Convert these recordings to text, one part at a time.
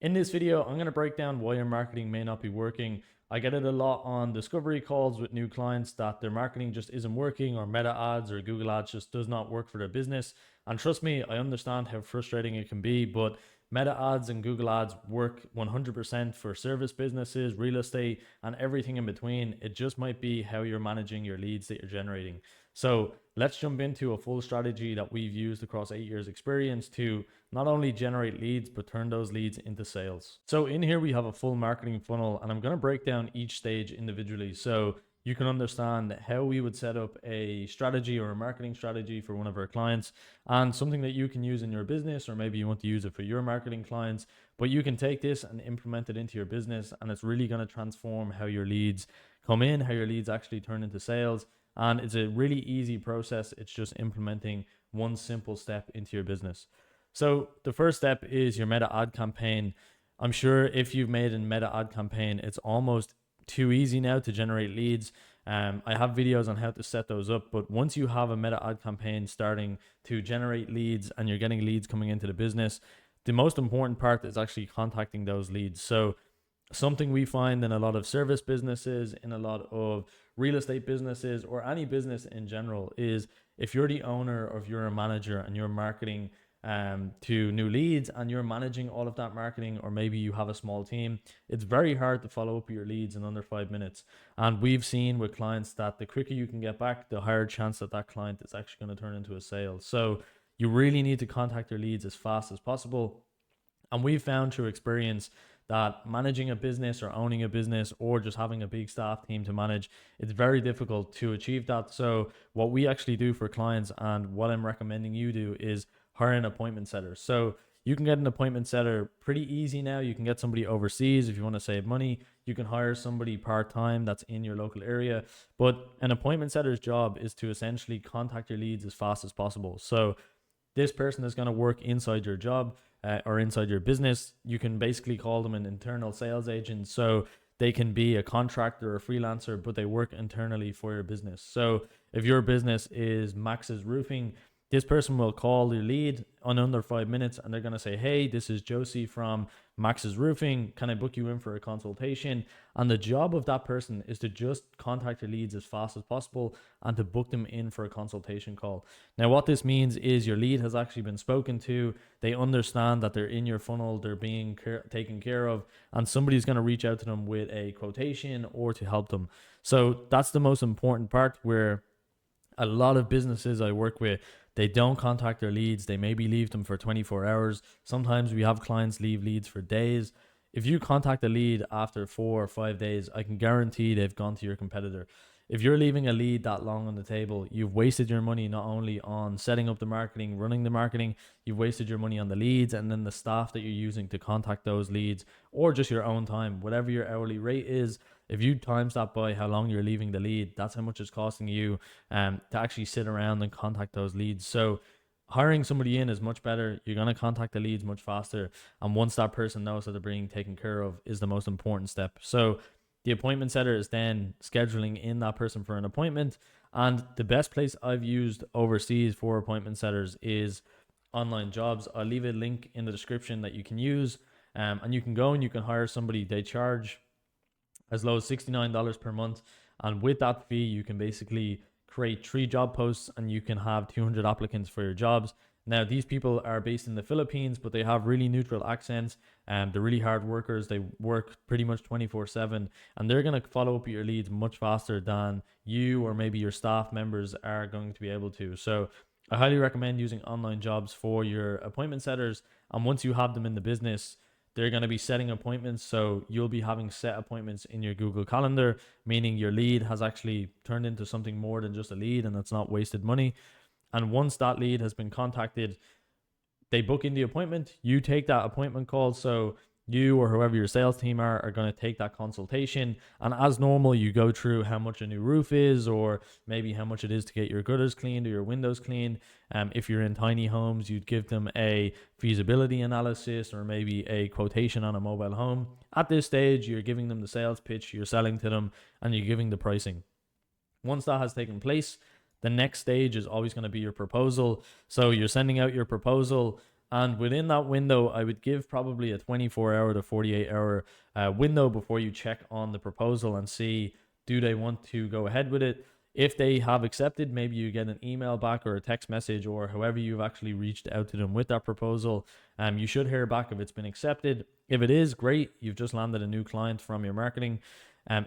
In this video, I'm going to break down why your marketing may not be working. I get it a lot on discovery calls with new clients that their marketing just isn't working, or Meta ads or Google ads just does not work for their business. And trust me, I understand how frustrating it can be, but Meta ads and Google ads work 100% for service businesses, real estate, and everything in between. It just might be how you're managing your leads that you're generating. So let's jump into a full strategy that we've used across 8 years experience to not only generate leads, but turn those leads into sales. So in here, we have a full marketing funnel, and I'm going to break down each stage individually so you can understand how we would set up a strategy or a marketing strategy for one of our clients, and something that you can use in your business, or maybe you want to use it for your marketing clients, but you can take this and implement it into your business, and it's really going to transform how your leads come in, how your leads actually turn into sales. And it's a really easy process. It's just implementing one simple step into your business. So the first step is your meta ad campaign. I'm sure if you've made a meta ad campaign, it's almost too easy now to generate leads. I have videos on how to set those up, but once you have a meta ad campaign starting to generate leads and you're getting leads coming into the business, the most important part is actually contacting those leads. So something we find in a lot of service businesses, in a lot of real estate businesses, or any business in general, is if you're the owner or if you're a manager and you're marketing to new leads and you're managing all of that marketing, or maybe you have a small team, it's very hard to follow up your leads in under 5 minutes. And we've seen with clients that the quicker you can get back, the higher chance that that client is actually going to turn into a sale. So you really need to contact your leads as fast as possible. And we've found through experience that managing a business or owning a business or just having a big staff team to manage, it's very difficult to achieve that. So what we actually do for clients, and what I'm recommending you do, is hire an appointment setter. So you can get an appointment setter pretty easy now. You can get somebody overseas if you want to save money. You can hire somebody part-time that's in your local area. But an appointment setter's job is to essentially contact your leads as fast as possible. So this person is going to work inside your job or inside your business. You can basically call them an internal sales agent. So they can be a contractor or a freelancer, but they work internally for your business. So if your business is Max's Roofing, this person will call your lead on under 5 minutes, and they're going to say, hey, this is Josie from Max's Roofing. Can I book you in for a consultation? And the job of that person is to just contact your leads as fast as possible and to book them in for a consultation call. Now, what this means is your lead has actually been spoken to. They understand that they're in your funnel, they're being taken care of, and somebody's going to reach out to them with a quotation or to help them. So that's the most important part, where a lot of businesses I work with, they don't contact their leads. They maybe leave them for 24 hours. Sometimes we have clients leave leads for days. If you contact a lead after 4 or 5 days, I can guarantee they've gone to your competitor. If you're leaving a lead that long on the table, you've wasted your money not only on setting up the marketing, running the marketing, you've wasted your money on the leads and then the staff that you're using to contact those leads, or just your own time. Whatever your hourly rate is, if you times that by how long you're leaving the lead, that's how much it's costing you to actually sit around and contact those leads. So hiring somebody in is much better. You're going to contact the leads much faster. And once that person knows that they're being taken care of, is the most important step. So the appointment setter is then scheduling in that person for an appointment. And the best place I've used overseas for appointment setters is online jobs. I'll leave a link in the description that you can use. And you can go and you can hire somebody. They charge as low as $69 per month. And with that fee, you can basically create 3 job posts and you can have 200 applicants for your jobs. Now, these people are based in the Philippines, but they have really neutral accents. They're really hard workers. They work pretty much 24/7, and they're going to follow up your leads much faster than you or maybe your staff members are going to be able to. So I highly recommend using online jobs for your appointment setters. And once you have them in the business, they're going to be setting appointments. So you'll be having set appointments in your Google Calendar, meaning your lead has actually turned into something more than just a lead, and it's not wasted money. And once that lead has been contacted, they book in the appointment. You take that appointment call. So you or whoever your sales team are going to take that consultation. And as normal, you go through how much a new roof is, or maybe how much it is to get your gutters cleaned or your windows cleaned. If you're in tiny homes, you'd give them a feasibility analysis or maybe a quotation on a mobile home. At this stage, you're giving them the sales pitch, you're selling to them, and you're giving the pricing. Once that has taken place, the next stage is always going to be your proposal. So you're sending out your proposal. And within that window, I would give probably a 24-hour to 48-hour window before you check on the proposal and see, do they want to go ahead with it. If they have accepted, maybe you get an email back or a text message, or however you've actually reached out to them with that proposal. You should hear back if it's been accepted. If it is, great, you've just landed a new client from your marketing.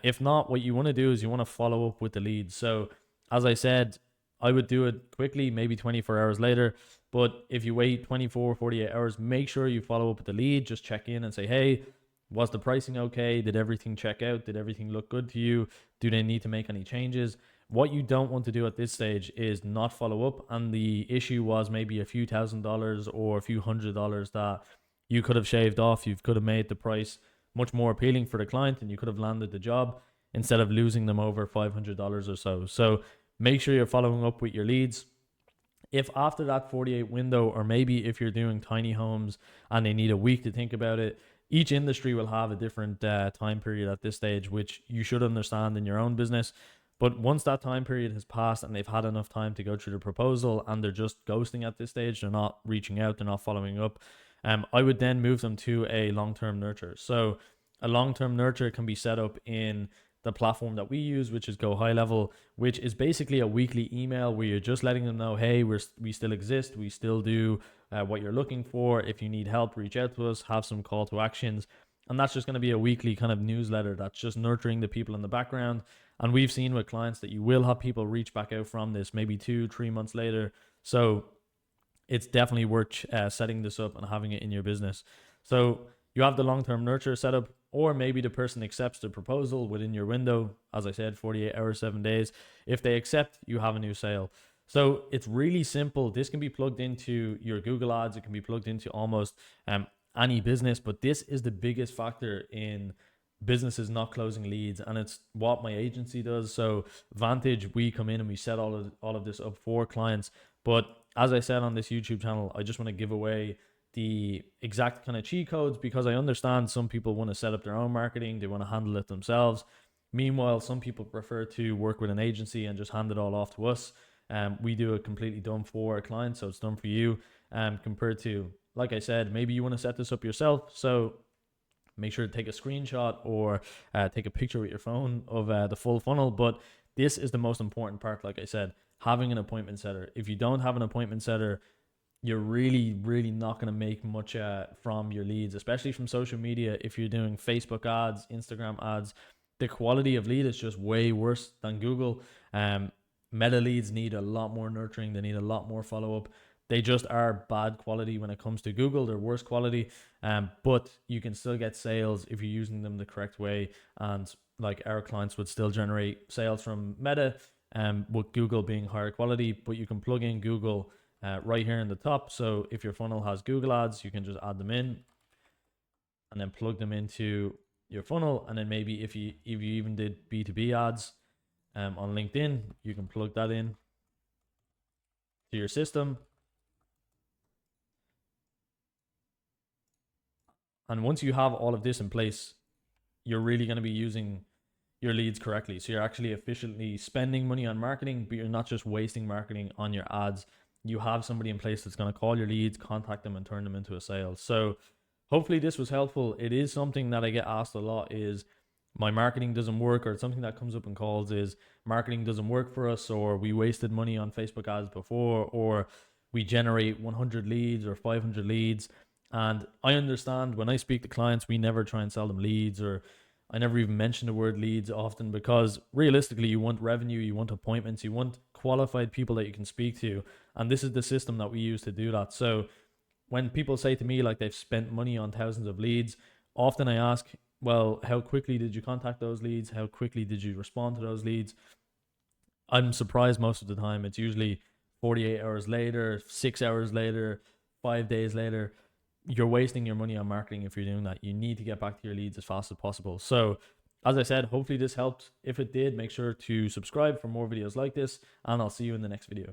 If not, what you want to do is you want to follow up with the leads. So as I said, I would do it quickly, maybe 24 hours later. But if you wait 24, 48 hours, make sure you follow up with the lead. Just check in and say, hey, was the pricing okay? Did everything check out? Did everything look good to you? Do they need to make any changes? What you don't want to do at this stage is not follow up. And the issue was maybe a few $1,000s or a few $100s that you could have shaved off. You could have made the price much more appealing for the client and you could have landed the job instead of losing them over $500 or so. So make sure you're following up with your leads. If after that 48 window, or maybe if you're doing tiny homes and they need a week to think about it, each industry will have a different time period at this stage, which you should understand in your own business. But once that time period has passed and they've had enough time to go through the proposal and they're just ghosting at this stage, they're not reaching out, they're not following up, I would then move them to a long-term nurture. So a long-term nurture can be set up in the platform that we use, which is Go High Level, which is basically a weekly email where you're just letting them know, hey, we still exist, we still do what you're looking for. If you need help, reach out to us, have some call to actions. And that's just going to be a weekly kind of newsletter that's just nurturing the people in the background. And we've seen with clients that you will have people reach back out from this maybe 2-3 months later. So it's definitely worth setting this up and having it in your business. So you have the long-term nurture setup, or maybe the person accepts the proposal within your window. As I said, 48 hours, 7 days. If they accept, you have a new sale. So it's really simple. This can be plugged into your Google ads. It can be plugged into almost any business, but this is the biggest factor in businesses not closing leads, and it's what my agency does. So Vantage, we come in and we set all of this up for clients. But as I said on this YouTube channel, I just want to give away the exact kind of cheat codes because I understand some people want to set up their own marketing, they want to handle it themselves. Meanwhile, some people prefer to work with an agency and just hand it all off to us. We do it completely done for a client, so it's done for you. Compared to, like I said, maybe you want to set this up yourself. So make sure to take a screenshot or take a picture with your phone of the full funnel. But this is the most important part, like I said, having an appointment setter. If you don't have an appointment setter, you're really not going to make much from your leads, especially from social media. If you're doing Facebook ads, Instagram ads, the quality of lead is just way worse than Google. Meta leads need a lot more nurturing. They need a lot more follow-up. They just are bad quality when it comes to Google. They're worse quality, but you can still get sales if you're using them the correct way. And like our clients would still generate sales from Meta, with Google being higher quality, but you can plug in Google right here in the top. So if your funnel has Google ads, you can just add them in and then plug them into your funnel. And then maybe if you even did B2B ads on LinkedIn, you can plug that in to your system. And once you have all of this in place, you're really going to be using your leads correctly. So you're actually efficiently spending money on marketing, but you're not just wasting marketing on your ads. You have somebody in place that's going to call your leads, contact them, and turn them into a sale. So hopefully this was helpful. It is something that I get asked a lot, is my marketing doesn't work, or something that comes up in calls is marketing doesn't work for us, or we wasted money on Facebook ads before, or we generate 100 leads or 500 leads. And I understand when I speak to clients, we never try and sell them leads, or I never even mention the word leads often, because realistically, you want revenue, you want appointments, you want qualified people that you can speak to. And this is the system that we use to do that. So when people say to me like they've spent money on thousands of leads, often I ask, well, how quickly did you contact those leads? How quickly did you respond to those leads? I'm surprised most of the time. It's usually 48 hours later, 6 hours later, 5 days later. You're wasting your money on marketing if you're doing that. You need to get back to your leads as fast as possible. So as I said, hopefully this helped. If it did, make sure to subscribe for more videos like this, and I'll see you in the next video.